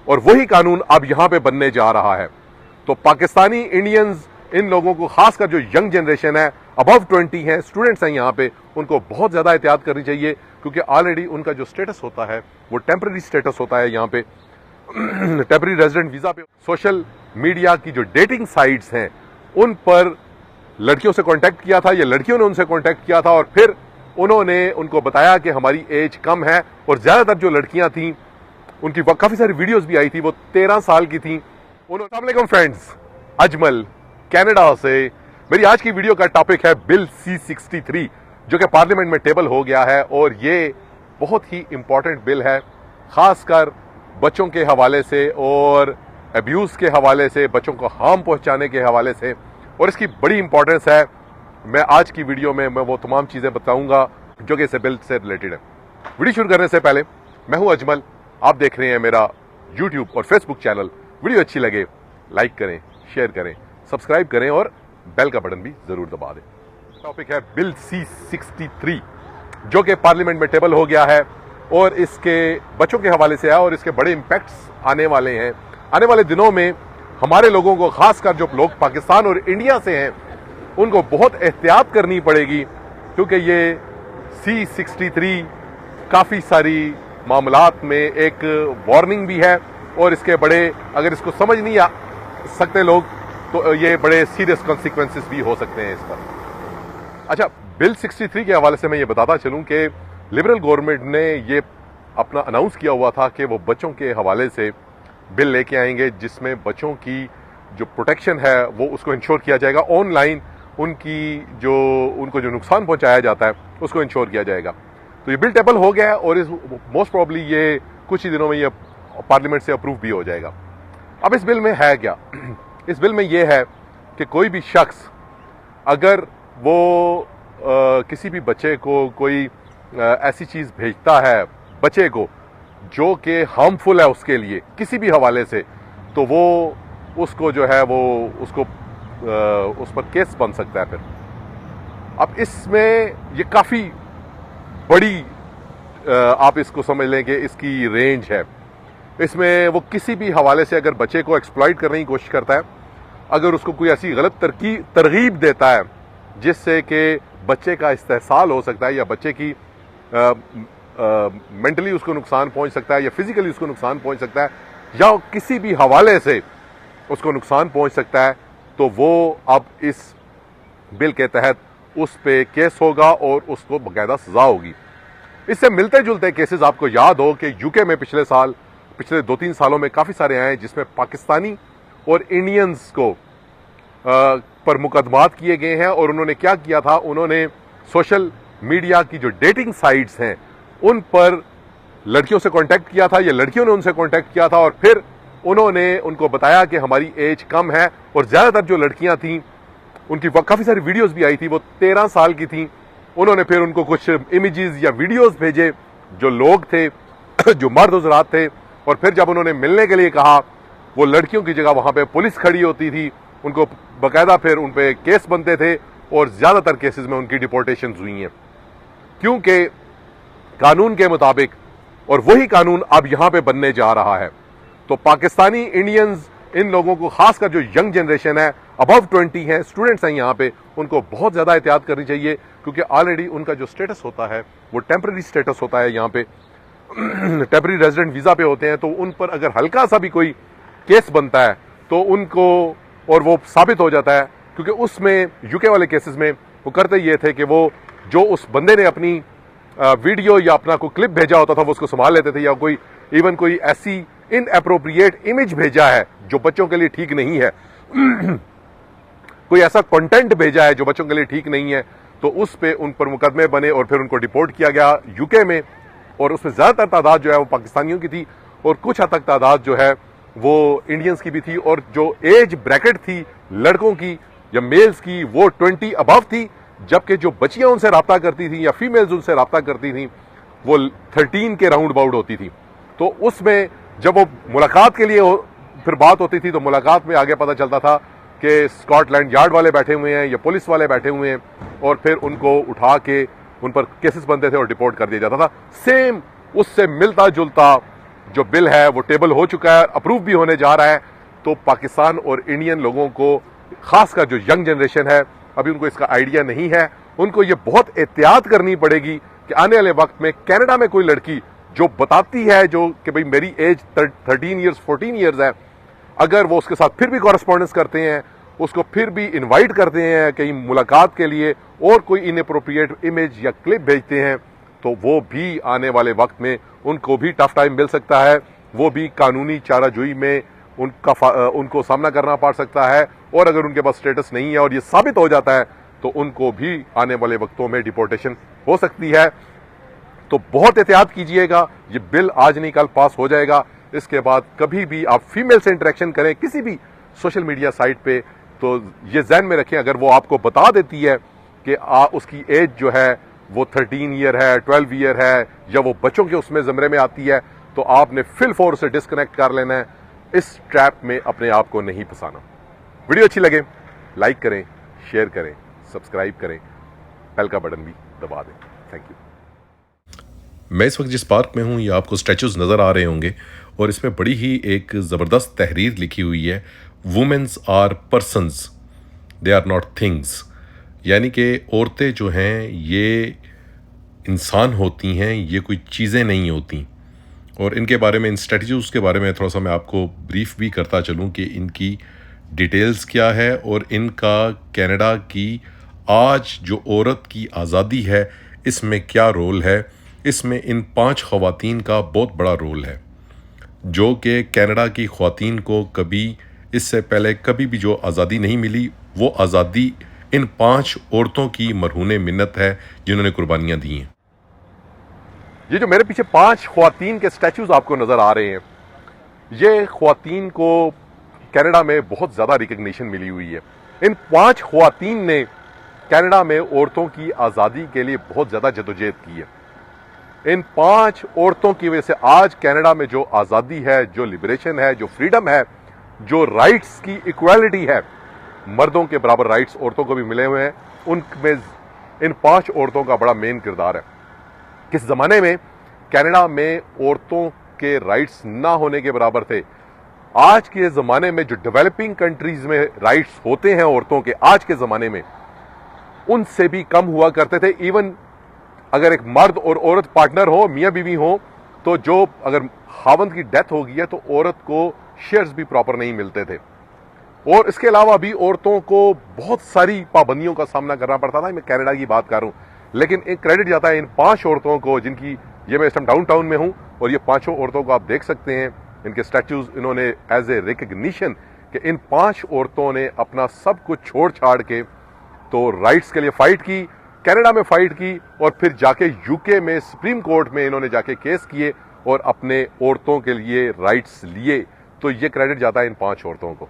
اور وہی قانون اب یہاں پہ بننے جا رہا ہے. تو پاکستانی انڈینز ان لوگوں کو خاص کر جو ینگ جنریشن ہے ابو 20 ہیں اسٹوڈنٹس ہیں یہاں پہ ان کو بہت زیادہ احتیاط کرنی چاہیے کیونکہ آلریڈی ان کا جو سٹیٹس ہوتا ہے وہ ٹیمپرری سٹیٹس ہوتا ہے یہاں پہ ٹیمپرری ریزیڈنٹ ویزا پہ. سوشل میڈیا کی جو ڈیٹنگ سائٹس ہیں ان پر لڑکیوں سے کانٹیکٹ کیا تھا یا لڑکیوں نے ان سے کانٹیکٹ کیا تھا اور پھر انہوں نے ان کو بتایا کہ ہماری ایج کم ہے اور زیادہ تر جو لڑکیاں تھیں ان کی کافی ساری ویڈیوز بھی آئی تھی وہ 13 سال کی تھیں. السلام علیکم فرینڈز، اجمل کینیڈا سے. میری آج کی ویڈیو کا ٹاپک ہے بل C-63 جو کہ پارلیمنٹ میں ٹیبل ہو گیا ہے اور یہ بہت ہی امپورٹنٹ بل ہے خاص کر بچوں کے حوالے سے اور ابیوز کے حوالے سے، بچوں کو ہارم پہنچانے کے حوالے سے، اور اس کی بڑی امپورٹنس ہے. میں آج کی ویڈیو میں وہ تمام چیزیں بتاؤں گا جو کہ اس بل سے ریلیٹڈ ہیں. ویڈیو شروع کرنے سے پہلے میں ہوں اجمل، آپ دیکھ رہے ہیں میرا یوٹیوب اور فیس بک چینل. ویڈیو اچھی لگے لائک کریں، شیئر کریں، سبسکرائب کریں اور بیل کا بٹن بھی ضرور دبا دیں. ٹاپک ہے بل C-63 جو کہ پارلیمنٹ میں ٹیبل ہو گیا ہے اور اس کے بچوں کے حوالے سے ہے اور اس کے بڑے امپیکٹس آنے والے ہیں. آنے والے دنوں میں ہمارے لوگوں کو خاص کر جو لوگ پاکستان اور انڈیا سے ہیں ان کو بہت احتیاط کرنی پڑے گی کیونکہ یہ C-63 کافی ساری معاملات میں ایک وارننگ بھی ہے اور اس کے بڑے اگر اس کو سمجھ نہیں سکتے لوگ تو یہ بڑے سیریس کانسیکوینسز بھی ہو سکتے ہیں اس پر. اچھا، بل 63 کے حوالے سے میں یہ بتاتا چلوں کہ لبرل گورنمنٹ نے یہ اپنا اناؤنس کیا ہوا تھا کہ وہ بچوں کے حوالے سے بل لے کے آئیں گے جس میں بچوں کی جو پروٹیکشن ہے وہ اس کو انشور کیا جائے گا. آن لائن ان کو جو نقصان پہنچایا جاتا ہے اس کو انشور کیا جائے گا. تو یہ بل ٹیبل ہو گیا ہے اور موسٹ پروبلی یہ کچھ ہی دنوں میں یہ پارلیمنٹ سے اپروو بھی ہو جائے گا. اب اس بل میں ہے کیا؟ اس بل میں یہ ہے کہ کوئی بھی شخص اگر وہ کسی بھی بچے کو کوئی ایسی چیز بھیجتا ہے بچے کو جو کہ ہارمفل ہے اس کے لیے کسی بھی حوالے سے تو وہ اس کو جو ہے وہ اس پر کیس بن سکتا ہے. پھر اب اس میں یہ کافی بڑی آپ اس کو سمجھ لیں کہ اس کی رینج ہے. اس میں وہ کسی بھی حوالے سے اگر بچے کو ایکسپلائٹ کرنے کی کوشش کرتا ہے، اگر اس کو کوئی ایسی غلط ترغیب دیتا ہے جس سے کہ بچے کا استحصال ہو سکتا ہے یا بچے کی مینٹلی اس کو نقصان پہنچ سکتا ہے یا فزیکلی اس کو نقصان پہنچ سکتا ہے یا کسی بھی حوالے سے اس کو نقصان پہنچ سکتا ہے تو وہ اب اس بل کے تحت اس پہ کیس ہوگا اور اس کو باقاعدہ سزا ہوگی. اس سے ملتے جلتے کیسز آپ کو یاد ہو کہ UK میں پچھلے 2-3 سالوں میں کافی سارے آئے جس میں پاکستانی اور انڈینز کو پر مقدمات کیے گئے ہیں اور انہوں نے کیا کیا تھا، انہوں نے سوشل میڈیا کی جو ڈیٹنگ سائٹس ہیں ان پر لڑکیوں سے کانٹیکٹ کیا تھا یا لڑکیوں نے ان سے کانٹیکٹ کیا تھا اور پھر انہوں نے ان کو بتایا کہ ہماری ایج کم ہے اور زیادہ تر جو لڑکیاں تھیں ان کی کافی ساری ویڈیوز بھی آئی تھی وہ 13 سال کی تھیں. انہوں نے پھر ان کو کچھ امیجز یا ویڈیوز بھیجے جو لوگ تھے جو مرد حضرات تھے اور پھر جب انہوں نے ملنے کے لیے کہا وہ لڑکیوں کی جگہ وہاں پہ پولیس کھڑی ہوتی تھی، ان کو باقاعدہ پھر ان پہ کیس بنتے تھے اور زیادہ تر کیسز میں ان کی ڈیپورٹیشنز ہوئی ہیں کیونکہ قانون کے مطابق اور وہی قانون اب یہاں پہ بننے جا رہا ہے. تو پاکستانی انڈینز ان لوگوں کو خاص کر جو ینگ جنریشن ہے ابو 20 ہیں اسٹوڈنٹس ہیں یہاں پہ ان کو بہت زیادہ احتیاط کرنی چاہیے کیونکہ آلریڈی ان کا جو سٹیٹس ہوتا ہے وہ ٹیمپرری سٹیٹس ہوتا ہے یہاں پہ ٹیمپرری ریزیڈنٹ ویزا پہ ہوتے ہیں. تو ان پر اگر ہلکا سا بھی کوئی کیس بنتا ہے تو ان کو اور وہ ثابت ہو جاتا ہے کیونکہ اس میں UK والے کیسز میں وہ کرتے یہ تھے کہ وہ جو اس بندے نے اپنی ویڈیو یا اپنا کوئی کلپ بھیجا ہوتا تھا وہ اس کو سنبھال لیتے تھے یا کوئی ایسی ان اپروپریٹ امیج بھیجا ہے جو بچوں کے لیے ٹھیک نہیں ہے کوئی ایسا کنٹینٹ بھیجا ہے جو بچوں کے لیے ٹھیک نہیں ہے تو اس پہ ان پر مقدمے بنے اور پھر ان کو ڈیپورٹ کیا گیا UK میں. اور اس میں زیادہ تر تعداد جو ہے وہ پاکستانیوں کی تھی اور کچھ حد تک تعداد جو ہے وہ انڈینز کی بھی تھی اور جو ایج بریکٹ تھی لڑکوں کی یا میلز کی وہ 20 ابو تھی جبکہ جو بچیاں ان سے رابطہ کرتی تھیں یا فیمیلز ان سے رابطہ کرتی تھیں وہ 13 کے راؤنڈ باؤنڈ ہوتی تھی. تو اس میں جب وہ ملاقات کے لیے پھر بات ہوتی تھی تو ملاقات میں آگے پتہ چلتا تھا کہ اسکاٹ لینڈ یارڈ والے بیٹھے ہوئے ہیں یا پولیس والے بیٹھے ہوئے ہیں اور پھر ان کو اٹھا کے ان پر کیسز بنتے تھے اور ڈیپورٹ کر دیا جاتا تھا. سیم اس سے ملتا جلتا جو بل ہے وہ ٹیبل ہو چکا ہے, اپروو بھی ہونے جا رہا ہے. تو پاکستان اور انڈین لوگوں کو, خاص کر جو ینگ جنریشن ہے, ابھی ان کو اس کا آئیڈیا نہیں ہے. ان کو یہ بہت احتیاط کرنی پڑے گی کہ آنے والے وقت میں کینیڈا میں کوئی لڑکی جو بتاتی ہے جو کہ بھئی میری ایج 13 ایئرز 14 ایئرز ہے, اگر وہ اس کے ساتھ پھر بھی کورسپونڈنس کرتے ہیں, اس کو پھر بھی انوائٹ کرتے ہیں کہیں ملاقات کے لیے, اور کوئی اناپروپریٹ امیج یا کلپ بھیجتے ہیں, تو وہ بھی آنے والے وقت میں ان کو بھی ٹف ٹائم مل سکتا ہے. وہ بھی قانونی چارہ جوئی میں ان کو سامنا کرنا پڑ سکتا ہے. اور اگر ان کے پاس سٹیٹس نہیں ہے اور یہ ثابت ہو جاتا ہے تو ان کو بھی آنے والے وقتوں میں ڈیپورٹیشن ہو سکتی ہے. تو بہت احتیاط کیجئے گا. یہ بل آج نہیں کل پاس ہو جائے گا. اس کے بعد کبھی بھی آپ فیمیل سے انٹریکشن کریں کسی بھی سوشل میڈیا سائٹ پہ, تو یہ ذہن میں رکھیں, اگر وہ آپ کو بتا دیتی ہے کہ اس کی ایج جو ہے وہ 13 ایئر ہے, 12 ایئر ہے, یا وہ بچوں کے اس میں زمرے میں آتی ہے, تو آپ نے فل فورس سے ڈسکنیکٹ کر لینا ہے. اس ٹریپ میں اپنے آپ کو نہیں پھنسانا. ویڈیو اچھی لگے لائک کریں, شیئر کریں, سبسکرائب کریں, بیل کا بٹن بھی دبا دیں. Thank you. میں اس وقت جس پارک میں ہوں یہ آپ کو اسٹیچوز نظر آ رہے ہوں گے, اور اس میں بڑی ہی ایک زبردست تحریر لکھی ہوئی ہے, womens are persons they are not things. یعنی کہ عورتیں جو ہیں یہ انسان ہوتی ہیں, یہ کوئی چیزیں نہیں ہوتی. اور ان کے بارے میں, ان اسٹریٹجیز کے بارے میں تھوڑا سا میں آپ کو بریف بھی کرتا چلوں کہ ان کی ڈیٹیلز کیا ہے, اور ان کا کینیڈا کی آج جو عورت کی آزادی ہے اس میں کیا رول ہے. اس میں ان 5 خواتین کا بہت بڑا رول ہے, جو کہ کینیڈا کی خواتین کو کبھی اس سے پہلے کبھی بھی جو آزادی نہیں ملی, وہ آزادی ان 5 عورتوں کی مرہون منت ہے جنہوں نے قربانیاں دی ہیں. یہ جو میرے پیچھے 5 خواتین کے سٹیچوز آپ کو نظر آ رہے ہیں, یہ خواتین کو کینیڈا میں بہت زیادہ ریکگنیشن ملی ہوئی ہے. ان 5 خواتین نے کینیڈا میں عورتوں کی آزادی کے لیے بہت زیادہ جدوجہد کی ہے. ان 5 عورتوں کی وجہ سے آج کینیڈا میں جو آزادی ہے, جو لبریشن ہے, جو فریڈم ہے, جو رائٹس کی ایکویلٹی ہے, مردوں کے برابر رائٹس عورتوں کو بھی ملے ہوئے ہیں. ان میں ان 5 عورتوں کا بڑا مین کردار ہے. کس زمانے میں کینیڈا میں عورتوں کے رائٹس نہ ہونے کے برابر تھے, آج کے زمانے میں جو ڈیولپنگ کنٹریز میں رائٹس ہوتے ہیں عورتوں کے, آج کے زمانے میں ان سے بھی کم ہوا کرتے تھے. ایون اگر ایک مرد اور عورت پارٹنر ہو, میاں بیوی ہو, تو جو اگر خاوند کی ڈیتھ ہو گئی ہے تو عورت کو شیئرز بھی پراپر نہیں ملتے تھے. اور اس کے علاوہ بھی عورتوں کو بہت ساری پابندیوں کا سامنا کرنا پڑتا تھا. میں کینیڈا کی بات کر رہا ہوں, لیکن ایک کریڈٹ جاتا ہے ان 5 عورتوں کو, جن کی یہ میں اس ٹائم ڈاؤن ٹاؤن میں ہوں, اور یہ 5 عورتوں کو آپ دیکھ سکتے ہیں. ان کے سٹیچوز انہوں نے ایز اے ریکگنیشن کہ ان 5 عورتوں نے اپنا سب کچھ چھوڑ چھاڑ کے تو رائٹس کے لیے فائٹ کی, کینیڈا میں فائٹ کی, اور پھر جا کے یو کے میں سپریم کورٹ میں انہوں نے جا کے کیس کیے اور اپنے عورتوں کے لیے رائٹس لیے. تو یہ کریڈٹ جاتا ہے ان 5 عورتوں کو.